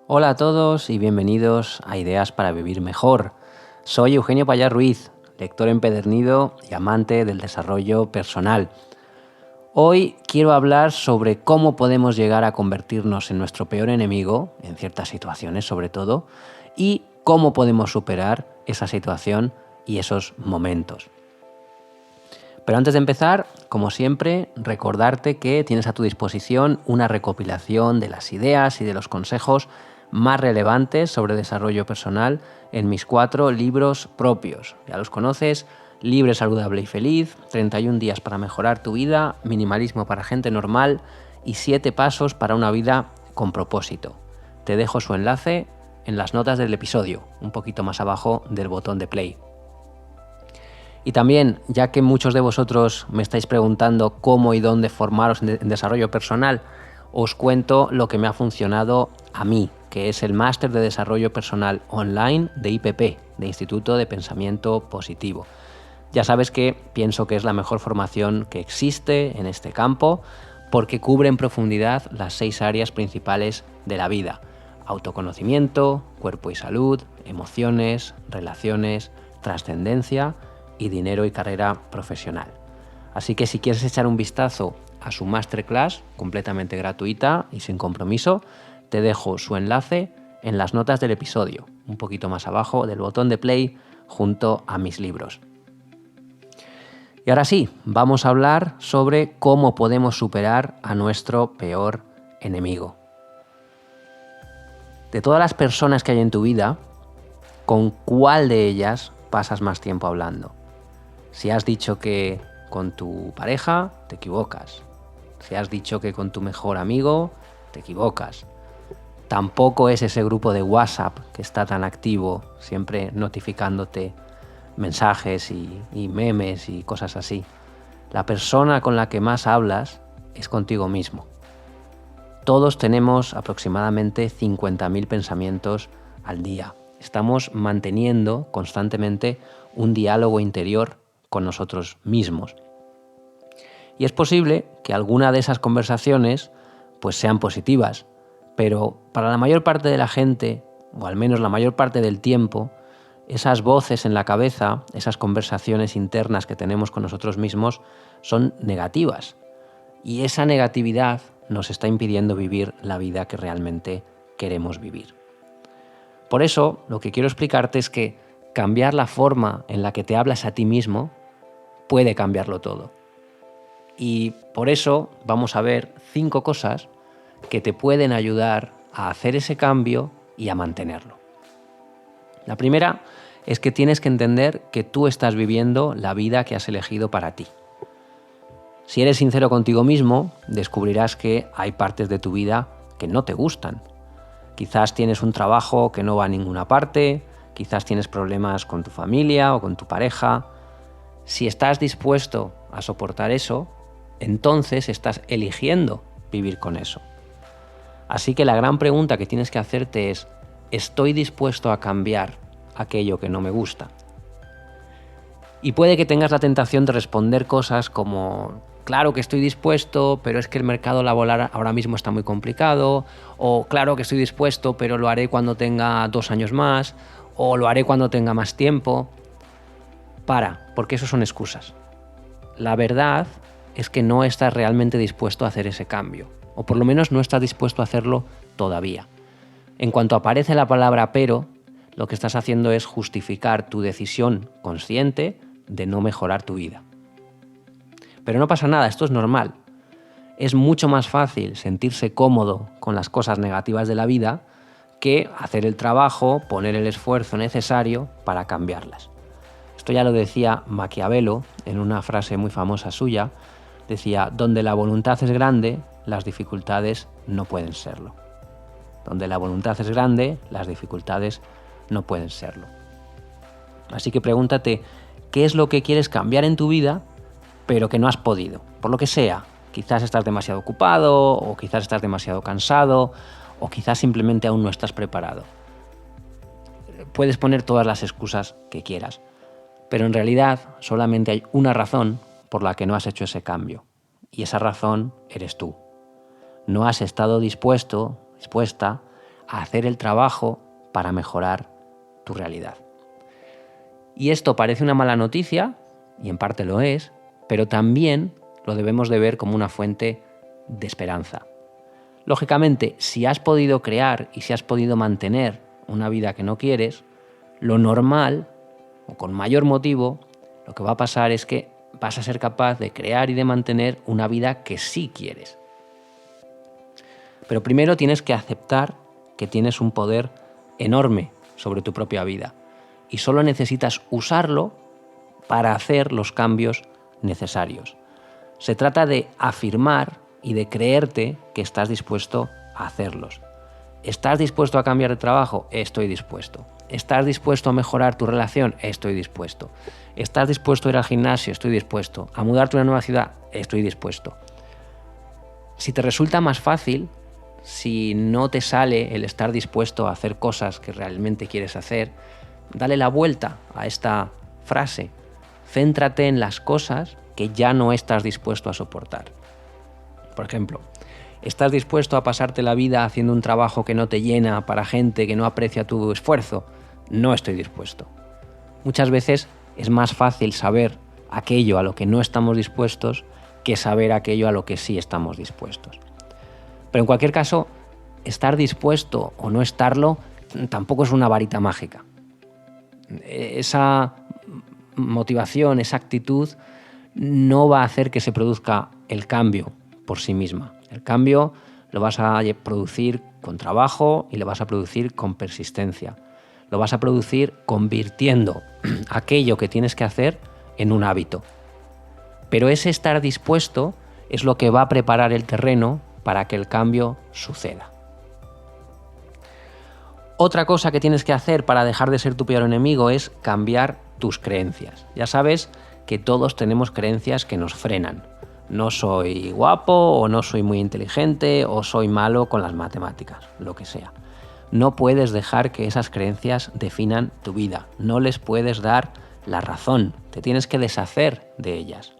Hola a todos y bienvenidos a Ideas para Vivir Mejor. Soy Eugenio Payá Ruiz, lector empedernido y amante del desarrollo personal. Hoy quiero hablar sobre cómo podemos llegar a convertirnos en nuestro peor enemigo, en ciertas situaciones sobre todo, y cómo podemos superar esa situación y esos momentos. Pero antes de empezar, como siempre, recordarte que tienes a tu disposición una recopilación de las ideas y de los consejos más relevantes sobre desarrollo personal en mis 4 libros propios. Ya los conoces: Libre, Saludable y Feliz, 31 días para mejorar tu vida, Minimalismo para gente normal y 7 pasos para una vida con propósito. Te dejo su enlace en las notas del episodio, un poquito más abajo del botón de play. Y también, ya que muchos de vosotros me estáis preguntando cómo y dónde formaros en desarrollo personal, os cuento lo que me ha funcionado a mí, que es el Máster de Desarrollo Personal Online de IPP, de Instituto de Pensamiento Positivo. Ya sabes que pienso que es la mejor formación que existe en este campo, porque cubre en profundidad las 6 áreas principales de la vida: autoconocimiento, cuerpo y salud, emociones, relaciones, trascendencia y dinero y carrera profesional. Así que si quieres echar un vistazo a su masterclass completamente gratuita y sin compromiso, te dejo su enlace en las notas del episodio, un poquito más abajo del botón de play junto a mis libros. Y ahora sí, vamos a hablar sobre cómo podemos superar a nuestro peor enemigo. De todas las personas que hay en tu vida, ¿con cuál de ellas pasas más tiempo hablando? Si has dicho que con tu pareja, te equivocas. Si has dicho que con tu mejor amigo, te equivocas. Tampoco es ese grupo de WhatsApp que está tan activo, siempre notificándote mensajes y memes y cosas así. La persona con la que más hablas es contigo mismo. Todos tenemos aproximadamente 50.000 pensamientos al día. Estamos manteniendo constantemente un diálogo interior con nosotros mismos. Y es posible que alguna de esas conversaciones pues sean positivas, pero para la mayor parte de la gente, o al menos la mayor parte del tiempo, esas voces en la cabeza, esas conversaciones internas que tenemos con nosotros mismos, son negativas. Y esa negatividad nos está impidiendo vivir la vida que realmente queremos vivir. Por eso, lo que quiero explicarte es que cambiar la forma en la que te hablas a ti mismo puede cambiarlo todo. Y por eso vamos a ver 5 cosas que te pueden ayudar a hacer ese cambio y a mantenerlo. La primera es que tienes que entender que tú estás viviendo la vida que has elegido para ti. Si eres sincero contigo mismo, descubrirás que hay partes de tu vida que no te gustan. Quizás tienes un trabajo que no va a ninguna parte, quizás tienes problemas con tu familia o con tu pareja. Si estás dispuesto a soportar eso, entonces estás eligiendo vivir con eso. Así que la gran pregunta que tienes que hacerte es: ¿estoy dispuesto a cambiar aquello que no me gusta? Y puede que tengas la tentación de responder cosas como: claro que estoy dispuesto, pero es que el mercado laboral ahora mismo está muy complicado, o claro que estoy dispuesto, pero lo haré cuando tenga 2 años más, o lo haré cuando tenga más tiempo. Porque eso son excusas. La verdad es que no estás realmente dispuesto a hacer ese cambio, o por lo menos no estás dispuesto a hacerlo todavía. En cuanto aparece la palabra pero, lo que estás haciendo es justificar tu decisión consciente de no mejorar tu vida. Pero no pasa nada, esto es normal. Es mucho más fácil sentirse cómodo con las cosas negativas de la vida que hacer el trabajo, poner el esfuerzo necesario para cambiarlas. Esto ya lo decía Maquiavelo en una frase muy famosa suya. Decía: donde la voluntad es grande, las dificultades no pueden serlo. Donde la voluntad es grande, las dificultades no pueden serlo. Así que pregúntate, ¿qué es lo que quieres cambiar en tu vida, pero que no has podido? Por lo que sea. Quizás estás demasiado ocupado, o quizás estás demasiado cansado, o quizás simplemente aún no estás preparado. Puedes poner todas las excusas que quieras, pero en realidad solamente hay una razón por la que no has hecho ese cambio, y esa razón eres tú. No has estado dispuesta a hacer el trabajo para mejorar tu realidad. Y esto parece una mala noticia, y en parte lo es, pero también lo debemos de ver como una fuente de esperanza. Lógicamente, si has podido crear y si has podido mantener una vida que no quieres, lo normal, o con mayor motivo, lo que va a pasar es que vas a ser capaz de crear y de mantener una vida que sí quieres. Pero primero tienes que aceptar que tienes un poder enorme sobre tu propia vida y solo necesitas usarlo para hacer los cambios necesarios. Se trata de afirmar y de creerte que estás dispuesto a hacerlos. ¿Estás dispuesto a cambiar de trabajo? Estoy dispuesto. ¿Estás dispuesto a mejorar tu relación? Estoy dispuesto. ¿Estás dispuesto a ir al gimnasio? Estoy dispuesto. ¿A mudarte a una nueva ciudad? Estoy dispuesto. Si te resulta más fácil, si no te sale el estar dispuesto a hacer cosas que realmente quieres hacer, dale la vuelta a esta frase. Céntrate en las cosas que ya no estás dispuesto a soportar. Por ejemplo, ¿estás dispuesto a pasarte la vida haciendo un trabajo que no te llena para gente que no aprecia tu esfuerzo? No estoy dispuesto. Muchas veces es más fácil saber aquello a lo que no estamos dispuestos que saber aquello a lo que sí estamos dispuestos. Pero en cualquier caso, estar dispuesto o no estarlo tampoco es una varita mágica. Esa motivación, esa actitud no va a hacer que se produzca el cambio por sí misma. El cambio lo vas a producir con trabajo y lo vas a producir con persistencia. Lo vas a producir convirtiendo aquello que tienes que hacer en un hábito. Pero ese estar dispuesto es lo que va a preparar el terreno para que el cambio suceda. Otra cosa que tienes que hacer para dejar de ser tu peor enemigo es cambiar tus creencias. Ya sabes que todos tenemos creencias que nos frenan. No soy guapo, o no soy muy inteligente, o soy malo con las matemáticas, lo que sea. No puedes dejar que esas creencias definan tu vida. No les puedes dar la razón. Te tienes que deshacer de ellas.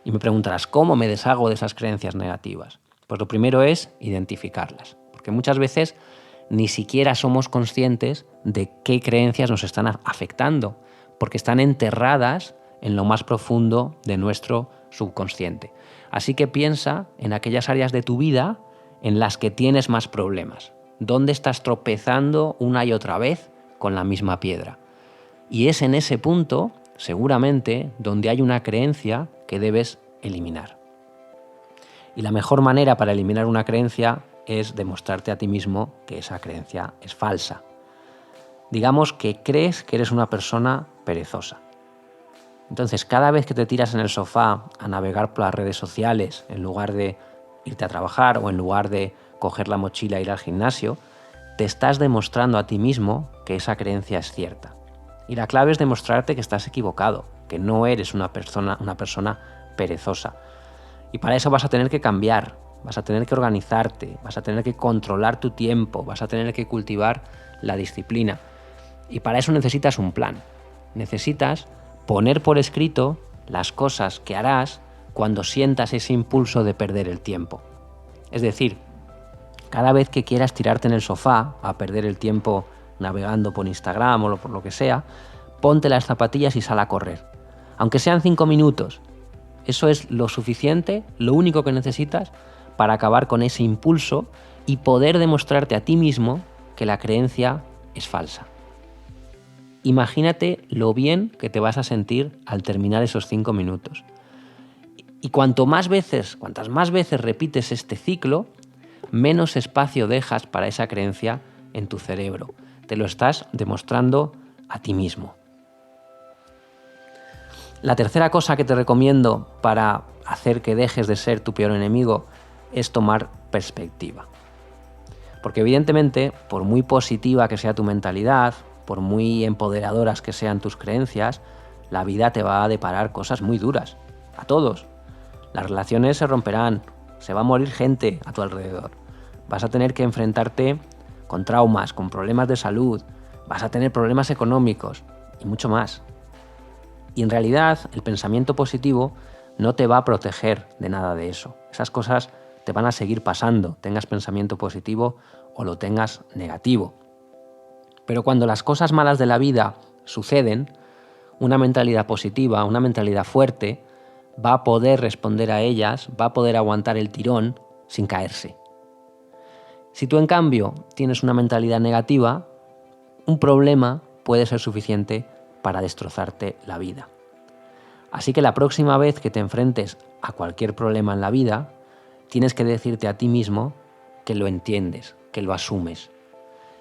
Y me preguntarás, ¿cómo me deshago de esas creencias negativas? Pues lo primero es identificarlas. Porque muchas veces ni siquiera somos conscientes de qué creencias nos están afectando, porque están enterradas en lo más profundo de nuestro subconsciente. Así que piensa en aquellas áreas de tu vida en las que tienes más problemas. ¿Dónde estás tropezando una y otra vez con la misma piedra? Y es en ese punto, seguramente, donde hay una creencia que debes eliminar. Y la mejor manera para eliminar una creencia es demostrarte a ti mismo que esa creencia es falsa. Digamos que crees que eres una persona perezosa. Entonces, cada vez que te tiras en el sofá a navegar por las redes sociales, en lugar de irte a trabajar o en lugar de coger la mochila e ir al gimnasio, te estás demostrando a ti mismo que esa creencia es cierta. Y la clave es demostrarte que estás equivocado, que no eres una persona perezosa. Y para eso vas a tener que cambiar, vas a tener que organizarte, vas a tener que controlar tu tiempo, vas a tener que cultivar la disciplina. Y para eso necesitas un plan. Necesitas poner por escrito las cosas que harás cuando sientas ese impulso de perder el tiempo. Es decir, cada vez que quieras tirarte en el sofá a perder el tiempo navegando por Instagram o por lo que sea, ponte las zapatillas y sal a correr. Aunque sean 5 minutos, eso es lo suficiente, lo único que necesitas para acabar con ese impulso y poder demostrarte a ti mismo que la creencia es falsa. Imagínate lo bien que te vas a sentir al terminar esos 5 minutos. Y cuantas más veces repites este ciclo, menos espacio dejas para esa creencia en tu cerebro. Te lo estás demostrando a ti mismo. La tercera cosa que te recomiendo para hacer que dejes de ser tu peor enemigo es tomar perspectiva. Porque evidentemente, por muy positiva que sea tu mentalidad, por muy empoderadoras que sean tus creencias, la vida te va a deparar cosas muy duras. A todos. Las relaciones se romperán, se va a morir gente a tu alrededor. Vas a tener que enfrentarte con traumas, con problemas de salud, vas a tener problemas económicos y mucho más. Y en realidad el pensamiento positivo no te va a proteger de nada de eso. Esas cosas te van a seguir pasando, tengas pensamiento positivo o lo tengas negativo. Pero cuando las cosas malas de la vida suceden, una mentalidad positiva, una mentalidad fuerte, va a poder responder a ellas, va a poder aguantar el tirón sin caerse. Si tú, en cambio, tienes una mentalidad negativa, un problema puede ser suficiente para destrozarte la vida. Así que la próxima vez que te enfrentes a cualquier problema en la vida, tienes que decirte a ti mismo que lo entiendes, que lo asumes.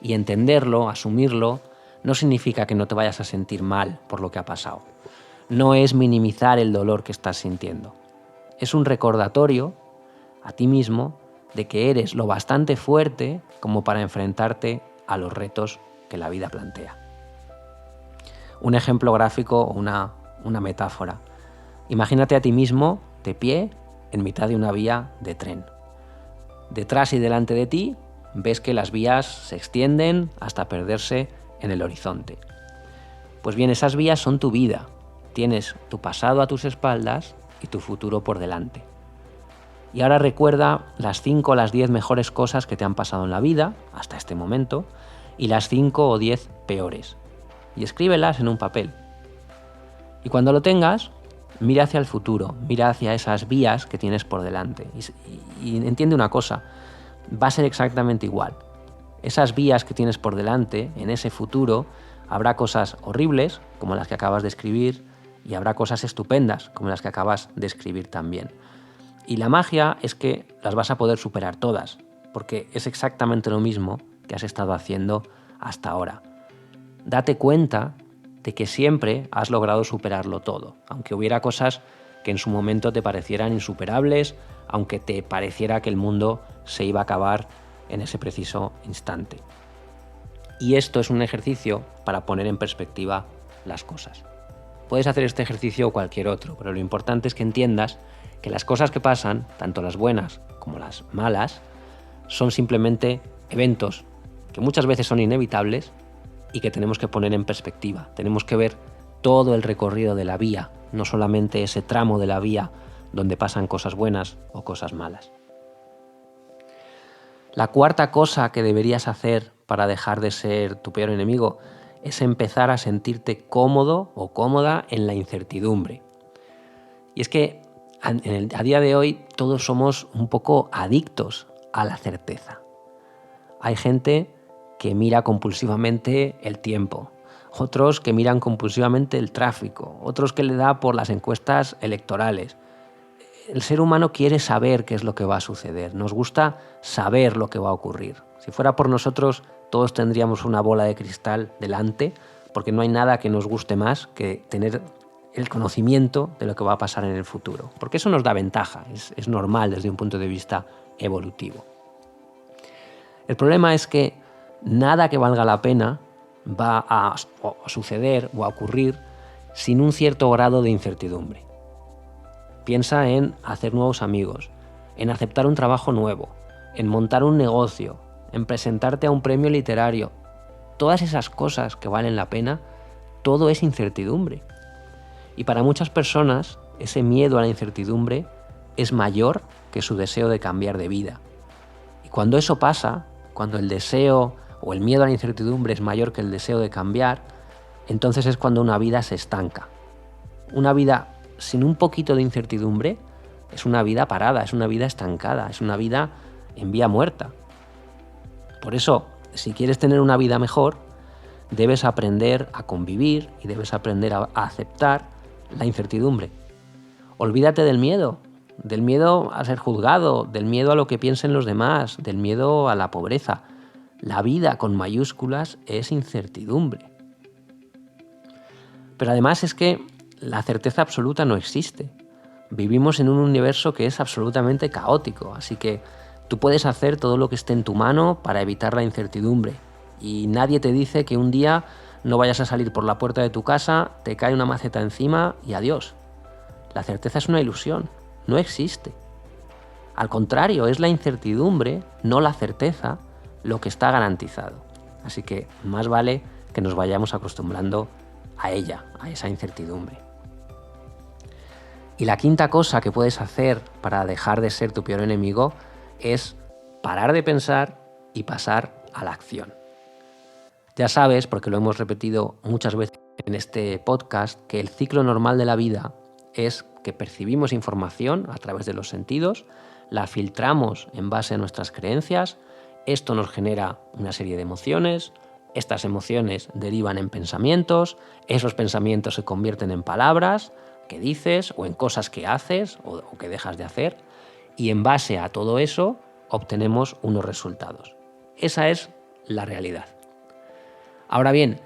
Y entenderlo, asumirlo, no significa que no te vayas a sentir mal por lo que ha pasado. No es minimizar el dolor que estás sintiendo. Es un recordatorio a ti mismo de que eres lo bastante fuerte como para enfrentarte a los retos que la vida plantea. Un ejemplo gráfico o una metáfora. Imagínate a ti mismo de pie en mitad de una vía de tren. Detrás y delante de ti ves que las vías se extienden hasta perderse en el horizonte. Pues bien, esas vías son tu vida. Tienes tu pasado a tus espaldas y tu futuro por delante. Y ahora recuerda las 5 o las 10 mejores cosas que te han pasado en la vida hasta este momento y las 5 o 10 peores. Y escríbelas en un papel. Y cuando lo tengas, mira hacia el futuro, mira hacia esas vías que tienes por delante. Y entiende una cosa, va a ser exactamente igual. Esas vías que tienes por delante, en ese futuro, habrá cosas horribles, como las que acabas de escribir, y habrá cosas estupendas, como las que acabas de escribir también. Y la magia es que las vas a poder superar todas, porque es exactamente lo mismo que has estado haciendo hasta ahora. Date cuenta de que siempre has logrado superarlo todo, aunque hubiera cosas que en su momento te parecieran insuperables, aunque te pareciera que el mundo se iba a acabar en ese preciso instante. Y esto es un ejercicio para poner en perspectiva las cosas. Puedes hacer este ejercicio o cualquier otro, pero lo importante es que entiendas que las cosas que pasan, tanto las buenas como las malas, son simplemente eventos que muchas veces son inevitables y que tenemos que poner en perspectiva. Tenemos que ver todo el recorrido de la vía, no solamente ese tramo de la vía donde pasan cosas buenas o cosas malas. La cuarta cosa que deberías hacer para dejar de ser tu peor enemigo es empezar a sentirte cómodo o cómoda en la incertidumbre. Y es que a día de hoy todos somos un poco adictos a la certeza. Hay gente que mira compulsivamente el tiempo, otros que miran compulsivamente el tráfico, otros que le da por las encuestas electorales. El ser humano quiere saber qué es lo que va a suceder, nos gusta saber lo que va a ocurrir. Si fuera por nosotros, todos tendríamos una bola de cristal delante, porque no hay nada que nos guste más que tener el conocimiento de lo que va a pasar en el futuro, porque eso nos da ventaja, es normal desde un punto de vista evolutivo. El problema es que nada que valga la pena va a suceder o a ocurrir sin un cierto grado de incertidumbre. Piensa en hacer nuevos amigos, en aceptar un trabajo nuevo, en montar un negocio, en presentarte a un premio literario. Todas esas cosas que valen la pena, todo es incertidumbre. Y para muchas personas, ese miedo a la incertidumbre es mayor que su deseo de cambiar de vida. Y cuando eso pasa, cuando el deseo o el miedo a la incertidumbre es mayor que el deseo de cambiar, entonces es cuando una vida se estanca. Una vida sin un poquito de incertidumbre es una vida parada, es una vida estancada, es una vida en vía muerta. Por eso, si quieres tener una vida mejor, debes aprender a convivir y debes aprender a aceptar la incertidumbre. Olvídate del miedo a ser juzgado, del miedo a lo que piensen los demás, del miedo a la pobreza. La vida con mayúsculas es incertidumbre. Pero además es que la certeza absoluta no existe. Vivimos en un universo que es absolutamente caótico, así que tú puedes hacer todo lo que esté en tu mano para evitar la incertidumbre. Y nadie te dice que un día no vayas a salir por la puerta de tu casa, te cae una maceta encima y adiós. La certeza es una ilusión, no existe. Al contrario, es la incertidumbre, no la certeza, lo que está garantizado. Así que más vale que nos vayamos acostumbrando a ella, a esa incertidumbre. Y la quinta cosa que puedes hacer para dejar de ser tu peor enemigo es parar de pensar y pasar a la acción. Ya sabes, porque lo hemos repetido muchas veces en este podcast, que el ciclo normal de la vida es que percibimos información a través de los sentidos, la filtramos en base a nuestras creencias, esto nos genera una serie de emociones, estas emociones derivan en pensamientos, esos pensamientos se convierten en palabras que dices o en cosas que haces o que dejas de hacer, y en base a todo eso obtenemos unos resultados. Esa es la realidad. Ahora bien,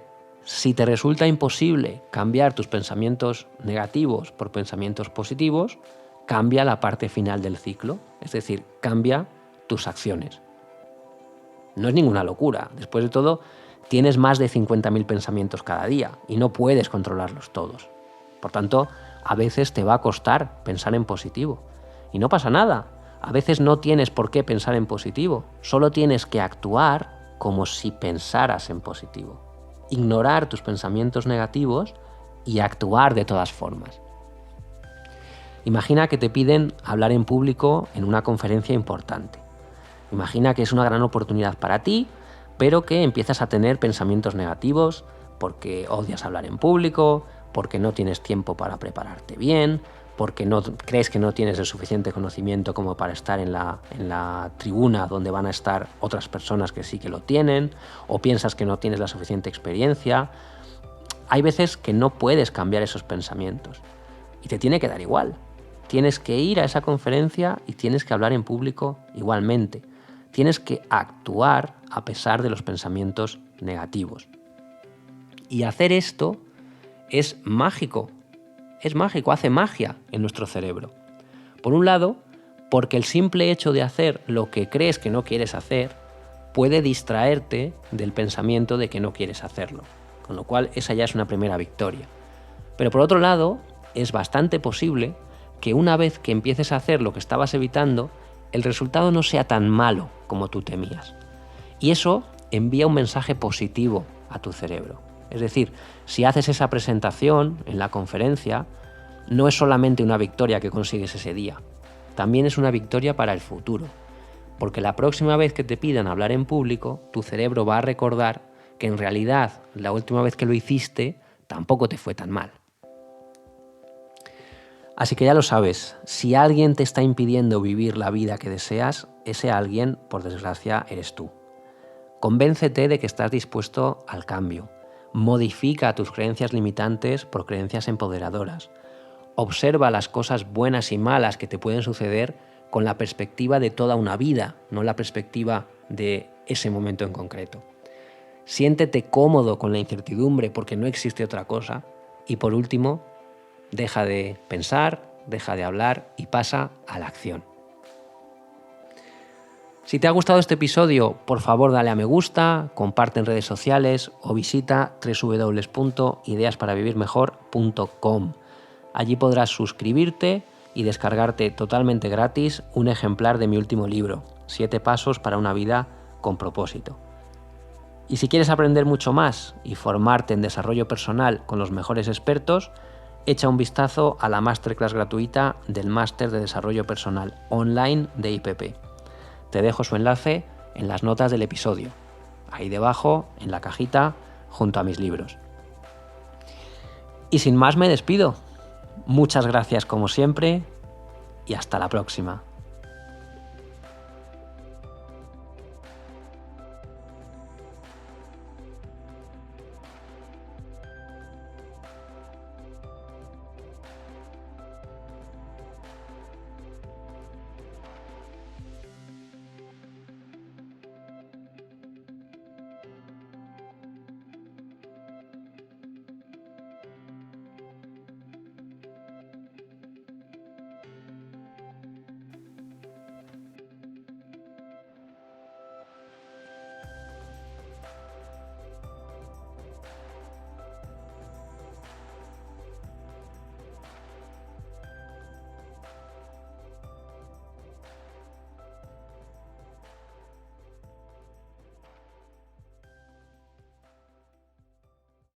si te resulta imposible cambiar tus pensamientos negativos por pensamientos positivos, cambia la parte final del ciclo, es decir, cambia tus acciones. No es ninguna locura. Después de todo, tienes más de 50.000 pensamientos cada día y no puedes controlarlos todos. Por tanto, a veces te va a costar pensar en positivo. Y no pasa nada. A veces no tienes por qué pensar en positivo. Solo tienes que actuar como si pensaras en positivo. Ignorar tus pensamientos negativos y actuar de todas formas. Imagina que te piden hablar en público en una conferencia importante. Imagina que es una gran oportunidad para ti, pero que empiezas a tener pensamientos negativos porque odias hablar en público, porque no tienes tiempo para prepararte bien, porque no crees que no tienes el suficiente conocimiento como para estar en la tribuna donde van a estar otras personas que sí que lo tienen, o piensas que no tienes la suficiente experiencia. Hay veces que no puedes cambiar esos pensamientos y te tiene que dar igual. Tienes que ir a esa conferencia y tienes que hablar en público igualmente. Tienes que actuar a pesar de los pensamientos negativos. Y hacer esto es mágico. Es mágico, hace magia en nuestro cerebro. Por un lado, porque el simple hecho de hacer lo que crees que no quieres hacer puede distraerte del pensamiento de que no quieres hacerlo. Con lo cual, esa ya es una primera victoria. Pero por otro lado, es bastante posible que una vez que empieces a hacer lo que estabas evitando, el resultado no sea tan malo como tú temías. Y eso envía un mensaje positivo a tu cerebro. Es decir, si haces esa presentación en la conferencia, no es solamente una victoria que consigues ese día, también es una victoria para el futuro. Porque la próxima vez que te pidan hablar en público, tu cerebro va a recordar que en realidad la última vez que lo hiciste tampoco te fue tan mal. Así que ya lo sabes, si alguien te está impidiendo vivir la vida que deseas, ese alguien, por desgracia, eres tú. Convéncete de que estás dispuesto al cambio. Modifica tus creencias limitantes por creencias empoderadoras. Observa las cosas buenas y malas que te pueden suceder con la perspectiva de toda una vida, no la perspectiva de ese momento en concreto. Siéntete cómodo con la incertidumbre porque no existe otra cosa. Y por último, deja de pensar, deja de hablar y pasa a la acción. Si te ha gustado este episodio, por favor dale a me gusta, comparte en redes sociales o visita www.ideasparavivirmejor.com. Allí podrás suscribirte y descargarte totalmente gratis un ejemplar de mi último libro, 7 pasos para una vida con propósito. Y si quieres aprender mucho más y formarte en desarrollo personal con los mejores expertos, echa un vistazo a la masterclass gratuita del Máster de Desarrollo Personal online de IPP. Te dejo su enlace en las notas del episodio, ahí debajo, en la cajita, junto a mis libros. Y sin más me despido. Muchas gracias como siempre y hasta la próxima.